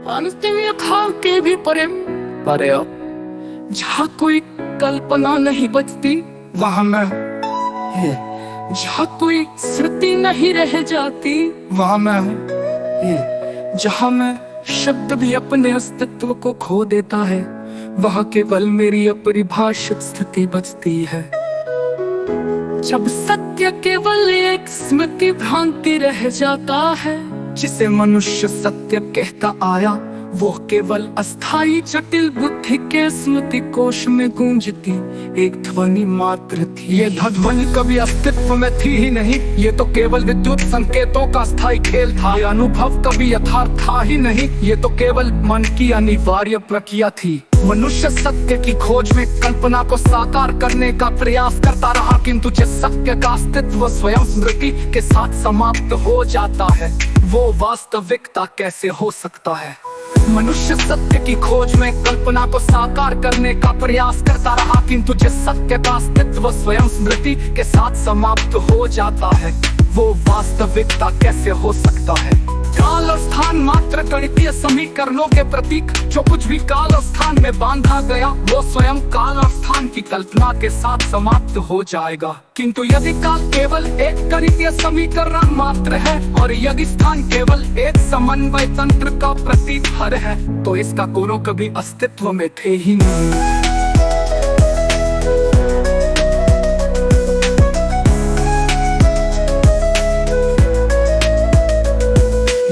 अंतिम खा के भी परे परे हो। जहाँ कोई कल्पना नहीं बचती वहाँ मैं, जहाँ कोई स्मृति नहीं रह जाती वहाँ मैं, जहाँ मैं शब्द भी अपने अस्तित्व को खो देता है वहाँ केवल मेरी अपरिभाषित स्थिति बचती है। जब सत्य केवल एक स्मृति भ्रांति रह जाता है, जिसे मनुष्य सत्य कहता आया, वो केवल अस्थाई जटिल बुद्धि के स्मृति कोश में गूंजती एक ध्वनि मात्र थी। ये ध्वनि कभी अस्तित्व में थी ही नहीं, ये तो केवल विद्युत संकेतों का स्थायी खेल था। ये अनुभव कभी यथार्थ था ही नहीं, ये तो केवल मन की अनिवार्य प्रक्रिया थी। मनुष्य सत्य की खोज में कल्पना को साकार करने का प्रयास करता रहा, किंतु जिस सत्य का अस्तित्व स्वयं स्मृति के साथ समाप्त हो जाता है, वो वास्तविकता कैसे हो सकता है। मनुष्य सत्य की खोज में कल्पना को साकार करने का प्रयास करता रहा, किंतु जिस सत्य का अस्तित्व स्वयं स्मृति के साथ समाप्त हो जाता है, वो वास्तविकता कैसे हो सकता है। काल और स्थान मात्र गणितीय समीकरणों के प्रतीक, जो कुछ भी काल और स्थान में बांधा गया वो स्वयं काल और स्थान की कल्पना के साथ समाप्त हो जाएगा। किंतु यदि काल केवल एक गणितीय समीकरण मात्र है और यदि स्थान केवल एक समन्वय तंत्र का प्रतीक हर है, तो इसका दोनों कभी अस्तित्व में थे ही नहीं।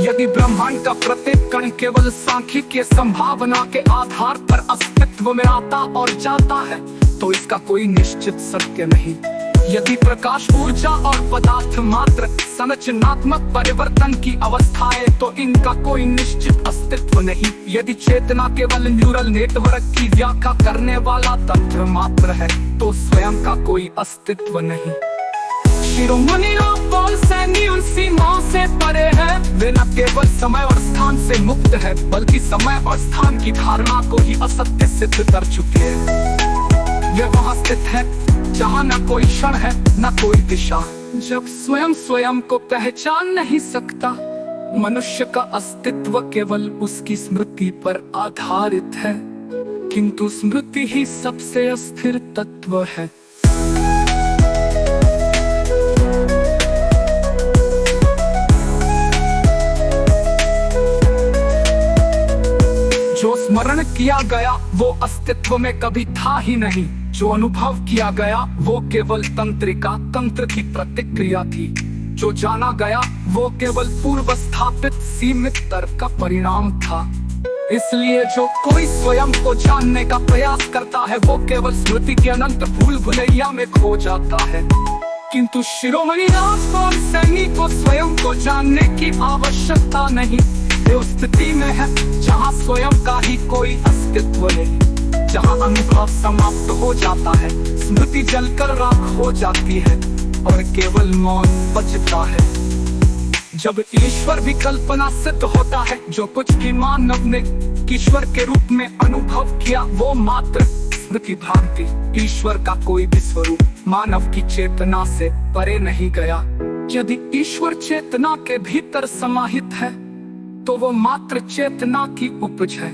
यदि ब्रह्मांड का प्रत्येक कण केवल सांख्यिकीय संभावना के आधार पर अस्तित्व में आता और जाता है, तो इसका कोई निश्चित सत्य नहीं। यदि प्रकाश, ऊर्जा और पदार्थ मात्र संरचनात्मक परिवर्तन की अवस्थाएं, तो इनका कोई निश्चित अस्तित्व नहीं। यदि चेतना केवल न्यूरल नेटवर्क की व्याख्या करने वाला तंत्र मात्र है, तो स्वयं का कोई अस्तित्व नहीं। शिरोमणि और सैनी उन सीमाओं से परे है, वे न केवल समय और स्थान से मुक्त है, बल्कि समय और स्थान की धारणा को ही असत्य सिद्ध कर चुके हैं। वे वहाँ स्थित है जहाँ न कोई क्षण है न कोई दिशा। जब स्वयं को पहचान नहीं सकता, मनुष्य का अस्तित्व केवल उसकी स्मृति पर आधारित है, किंतु स्मृति ही सबसे अस्थिर तत्व है। जो स्मरण किया गया वो अस्तित्व में कभी था ही नहीं, जो अनुभव किया गया वो केवल तंत्र की प्रतिक्रिया थी, जो जाना गया वो केवल पूर्व स्थापित सीमित तर्क का परिणाम था। इसलिए जो कोई स्वयं को जानने का प्रयास करता है, वो केवल स्मृति के अनंत भूल भुलैया में खो जाता है। किंतु शिरोमणि और सैनी को स्वयं को जानने की आवश्यकता नहीं। वे उस स्थिति में है जहाँ स्वयं का ही कोई अस्तित्व नहीं, जहाँ अनुभव समाप्त हो जाता है, स्मृति जलकर राख हो जाती है और केवल मौन बचता है। जब ईश्वर भी कल्पना सिद्ध होता है, जो कुछ भी मानव ने ईश्वर के रूप में अनुभव किया वो मात्र स्मृति भ्रांति। ईश्वर का कोई भी स्वरूप मानव की चेतना से परे नहीं गया। यदि ईश्वर चेतना के भीतर समाहित है, तो वो मात्र चेतना की उपज है।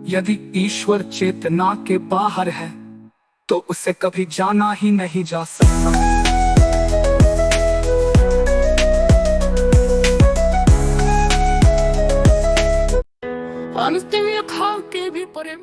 यदि ईश्वर चेतना के बाहर है, तो उसे कभी जाना ही नहीं जा सकता। अंतिम खा के भी परे